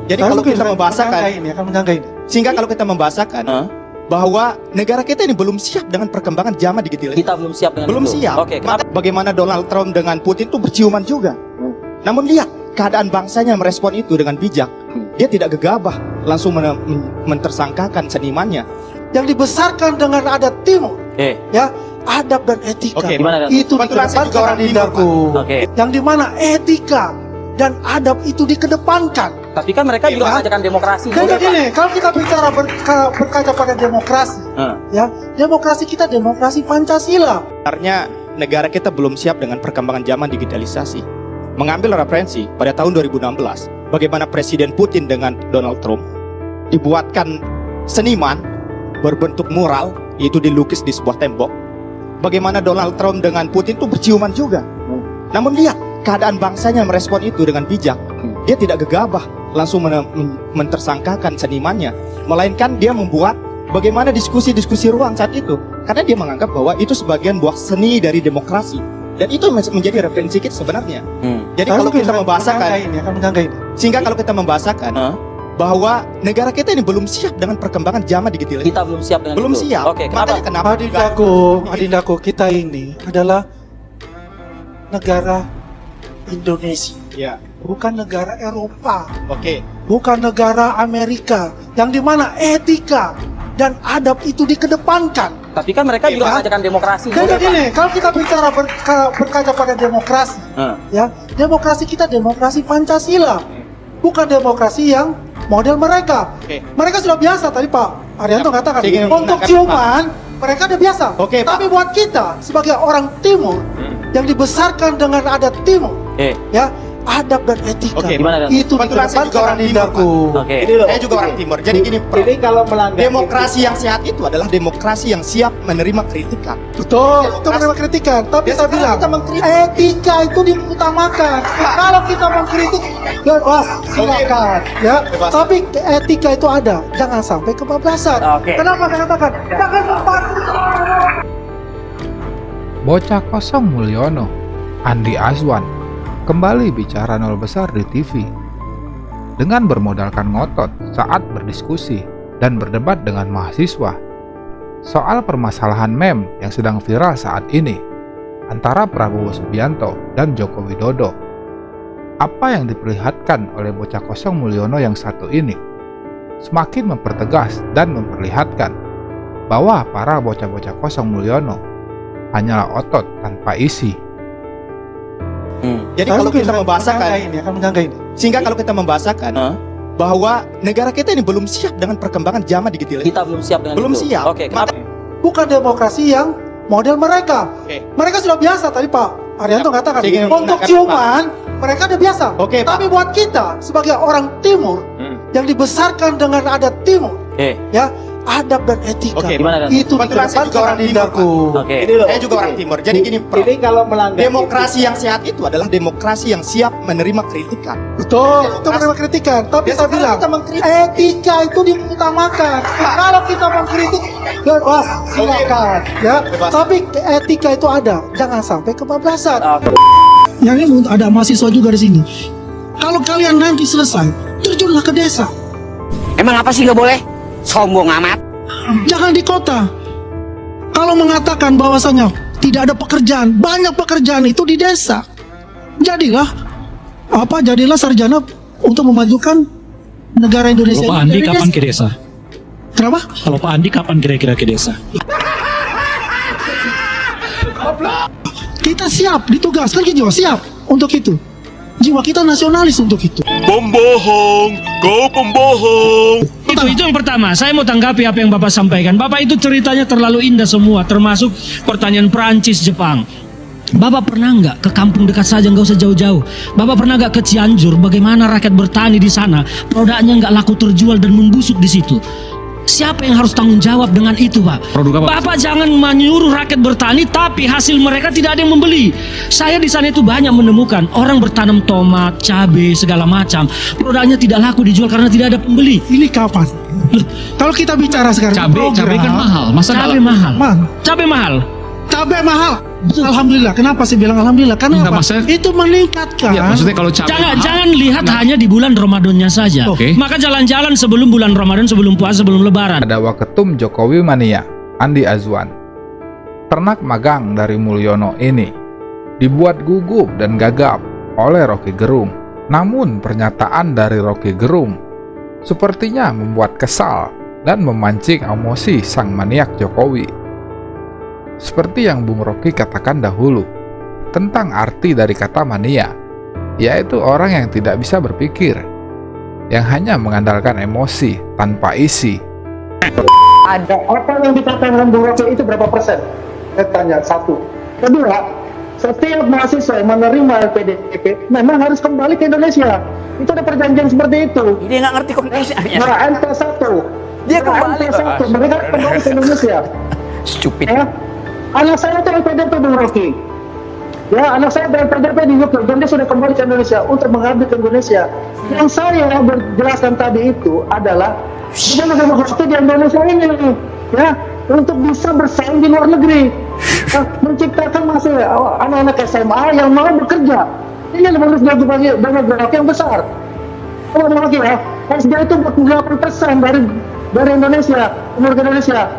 Jadi kalau kita membahasakan sehingga kalau kita membahasakan bahwa negara kita ini belum siap dengan perkembangan zaman digital. Kita belum siap dengan belum itu. siap. Oke, Maka bagaimana Donald Trump dengan Putin itu berciuman juga. Namun lihat keadaan bangsanya merespon itu dengan bijak. Dia tidak gegabah langsung mentersangkakan senimannya. Yang dibesarkan dengan adat timur, ya, adab dan etika. Itu dikedepankan orang Adindaku. Yang dimana etika dan adab itu dikedepankan. Tapi kan mereka juga mengajarkan demokrasi. Jadi gini, kalau kita bicara berkaca pada demokrasi, ya, demokrasi kita demokrasi Pancasila. Sebenarnya negara kita belum siap dengan perkembangan zaman digitalisasi. Mengambil referensi pada tahun 2016, bagaimana Presiden Putin dengan Donald Trump dibuatkan seniman berbentuk mural, yaitu dilukis di sebuah tembok. Bagaimana Donald Trump dengan Putin itu berciuman juga. Namun lihat keadaan bangsanya merespon itu dengan bijak. Dia tidak gegabah langsung mentersangkakan senimannya, melainkan dia membuat bagaimana diskusi-diskusi ruang saat itu, karena dia menganggap bahwa itu sebagian buah seni dari demokrasi, dan itu menjadi referensi kita sebenarnya. Jadi kalau kita membahasakan sehingga kalau kita membahasakan bahwa negara kita ini belum siap dengan perkembangan zaman digital. Kita belum siap dengan belum itu. siap. Oke, kenapa? Adindaku, kita ini adalah negara Indonesia. Ya. Bukan negara Eropa. Bukan negara Amerika. Yang dimana etika dan adab itu dikedepankan. Tapi kan mereka juga mengajarkan demokrasi. Jadi gini, kalau kita bicara berkaca pada demokrasi, ya, demokrasi kita demokrasi Pancasila, bukan demokrasi yang model mereka. Mereka sudah biasa, tadi Pak Arianto katakan, untuk ciuman mereka udah biasa. Tapi buat kita sebagai orang Timur yang dibesarkan dengan adat Timur, ya, adab dan etika itu dikedepankan orang Adindaku. Saya juga orang Timur. Jadi gini, Jadi kalau melanggar demokrasi yang sehat itu adalah demokrasi yang siap menerima kritikan. Betul, itu menerima kritikan. Tapi saya bilang, etika itu diutamakan. Kalau kita mengkritik, bebas, silakan. Ya, tapi etika itu ada. Jangan sampai kebablasan. Kenapa saya katakan? Jangan lupa. Bocah Kosong Mulyono, Andi Azwan, kembali bicara nol besar di TV. Dengan bermodalkan ngotot saat berdiskusi dan berdebat dengan mahasiswa soal permasalahan meme yang sedang viral saat ini antara Prabowo Subianto dan Joko Widodo. Apa yang diperlihatkan oleh Bocah Kosong Mulyono yang satu ini semakin mempertegas dan memperlihatkan bahwa para bocah-bocah Kosong Mulyono hanyalah otot tanpa isi. Jadi kalau kita membahasakan sehingga kalau kita membahasakan bahwa negara kita ini belum siap dengan perkembangan zaman digital. Kita belum siap dengan belum itu. siap. Bukan demokrasi yang model mereka. Mereka sudah biasa, tadi Pak Arianto katakan, untuk ciuman mereka udah biasa. Tapi buat kita sebagai orang Timur yang dibesarkan dengan adat Timur, ya, adab dan etika itu dikedepankan orang Adindaku. Saya juga orang Timur. Jadi gini, Jadi kalau melanggar demokrasi yang sehat itu adalah demokrasi yang siap menerima kritikan. Betul, itu menerima kritikan. Tapi saya bilang, etika itu diutamakan. Kalau kita mengkritik, bebas, silakan. Ya, tapi etika itu ada. Jangan sampai kebablasan. Yang ini ada mahasiswa juga di sini. Kalau kalian nanti selesai, terjunlah ke desa. Emang apa sih nggak boleh? Sombong amat. Jangan di kota. Kalau mengatakan bahwasanya tidak ada pekerjaan, banyak pekerjaan itu di desa. Jadilah sarjana untuk memajukan negara Indonesia. Kalau Pak Andi kapan ke desa? Kenapa? Kalau Pak Andi kapan kira-kira ke desa? Kita siap ditugaskan, kita juga siap untuk itu. Jiwa kita nasionalis untuk itu. Pembohong, kau pembohong. Itu yang pertama. Saya mau tanggapi apa yang Bapak sampaikan. Bapak itu ceritanya terlalu indah semua, termasuk pertanyaan Perancis, Jepang. Bapak pernah nggak ke kampung dekat saja, nggak usah jauh-jauh. Bapak pernah nggak ke Cianjur? Bagaimana rakyat bertani di sana? Produknya nggak laku terjual dan membusuk di situ. Siapa yang harus tanggung jawab dengan itu, Pak? Bapak jangan menyuruh rakyat bertani, tapi hasil mereka tidak ada yang membeli. Saya di sana itu banyak menemukan orang bertanam tomat, cabai, segala macam. Produknya tidak laku dijual karena tidak ada pembeli. Ini kapan? Kalau kita bicara sekarang, Cabai kan mahal. Masa cabai mahal. Cabai mahal. Cabai mahal. Alhamdulillah. Kenapa sih bilang alhamdulillah? Karena Enggak, apa? maksudnya- Itu meningkatkan. Ya, maksudnya kalau jangan lihat hanya di bulan Ramadannya saja. Oke. Maka jalan-jalan sebelum bulan Ramadan, sebelum puasa, sebelum Lebaran. Ada Waketum Jokowi Mania, Andi Azwan. Ternak magang dari Mulyono ini dibuat gugup dan gagap oleh Rocky Gerung. Namun pernyataan dari Rocky Gerung sepertinya membuat kesal dan memancing emosi sang maniak Jokowi. Seperti yang Bung Rocky katakan dahulu tentang arti dari kata mania, yaitu orang yang tidak bisa berpikir, yang hanya mengandalkan emosi tanpa isi. Ada apa yang dikatakan Bung Rocky itu berapa persen? Saya tanya, satu. Kedua, setiap mahasiswa yang menerima LPDP memang harus kembali ke Indonesia. Itu ada perjanjian seperti itu. Dia nggak ngerti kondisinya. Nah, NT1. Dia kembali. NT1, mereka kembali ke Indonesia. Stupid. Ya. Anak saya itu LPDP Bung Rocky. Ya, anak saya LPDP di UK dan dia sudah kembali ke Indonesia untuk mengabdi ke Indonesia. Yang saya berjelaskan tadi itu adalah bagaimana demokrasi di Indonesia ini, ya, untuk bisa bersaing di luar negeri, menciptakan masih anak-anak SMA yang mau bekerja. Ini harus bagi demokrasi yang besar. Kalau lagi ya, SD itu 48% dari Indonesia, umur Indonesia.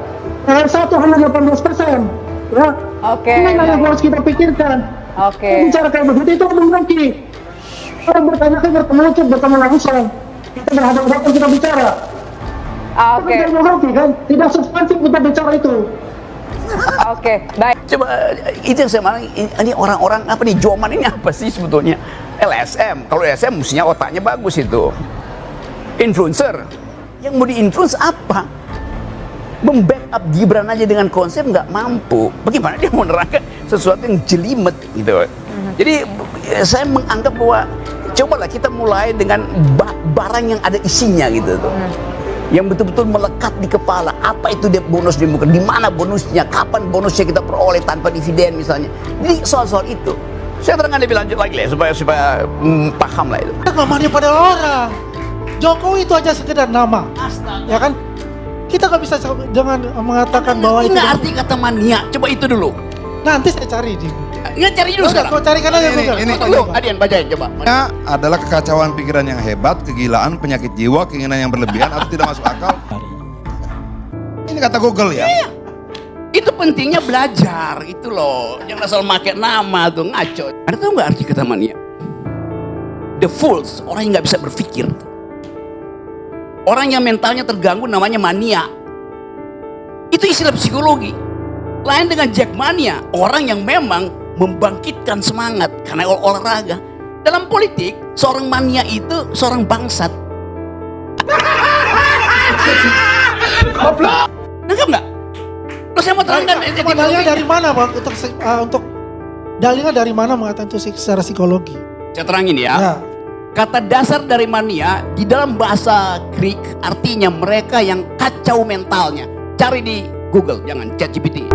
Satu hanya 18%. Ya. Oke. Ini yang harus kita pikirkan. Oke. Bicara kayak begitu itu demokrasi. Kalau bertanya kan bertemu langsung. Kita berhadapan kita bicara. Oke. Tapi demokrasi kan tidak substansi kita bicara itu. Oke, baik. Coba itu yang saya malah ini orang-orang apa nih Joman ini apa sih sebetulnya? LSM. Kalau LSM mestinya otaknya bagus itu. Influencer. Yang mau di-influence apa? Membackup Gibran aja dengan konsep nggak mampu. Bagaimana dia mau menerangkan sesuatu yang jelimet gitu. Jadi saya menganggap bahwa cobalah kita mulai dengan barang yang ada isinya gitu tuh. Yang betul-betul melekat di kepala. Apa itu dia bonus demokrasi? Di mana bonusnya? Kapan bonusnya kita peroleh tanpa dividen misalnya? Jadi soal-soal itu. Saya terangkan lebih lanjut lagi lah supaya paham lah itu. Namanya pada orang. Jokowi itu aja sekedar nama. Ya kan? Kita nggak bisa jangan mengatakan bahwa itu. Nggak arti kata mania. Coba itu dulu. Nanti saya cari di. Nggak cari dulu sekarang. Kau carikan aja Google. Lu, Adian bacain coba. Adalah kekacauan pikiran yang hebat, kegilaan, penyakit jiwa, keinginan yang berlebihan atau tidak masuk akal. Ini kata Google ya. Iya. Itu pentingnya belajar itu loh. Jangan asal pakai nama tuh ngaco. Anda tahu nggak arti kata mania? The fools, orang yang nggak bisa berpikir. Orang yang mentalnya terganggu namanya mania. Itu istilah psikologi. Lain dengan jackmania, orang yang memang membangkitkan semangat karena olahraga. Dalam politik, seorang mania itu seorang bangsat. Nangkep nggak? Terus saya mau terangkan. Dalilnya dari mana Bang? Untuk dalilnya dari mana mengatakan itu secara psikologi? Saya terangin ya. Ya. Kata dasar dari mania di dalam bahasa Greek artinya mereka yang kacau mentalnya. Cari di Google, jangan ChatGPT.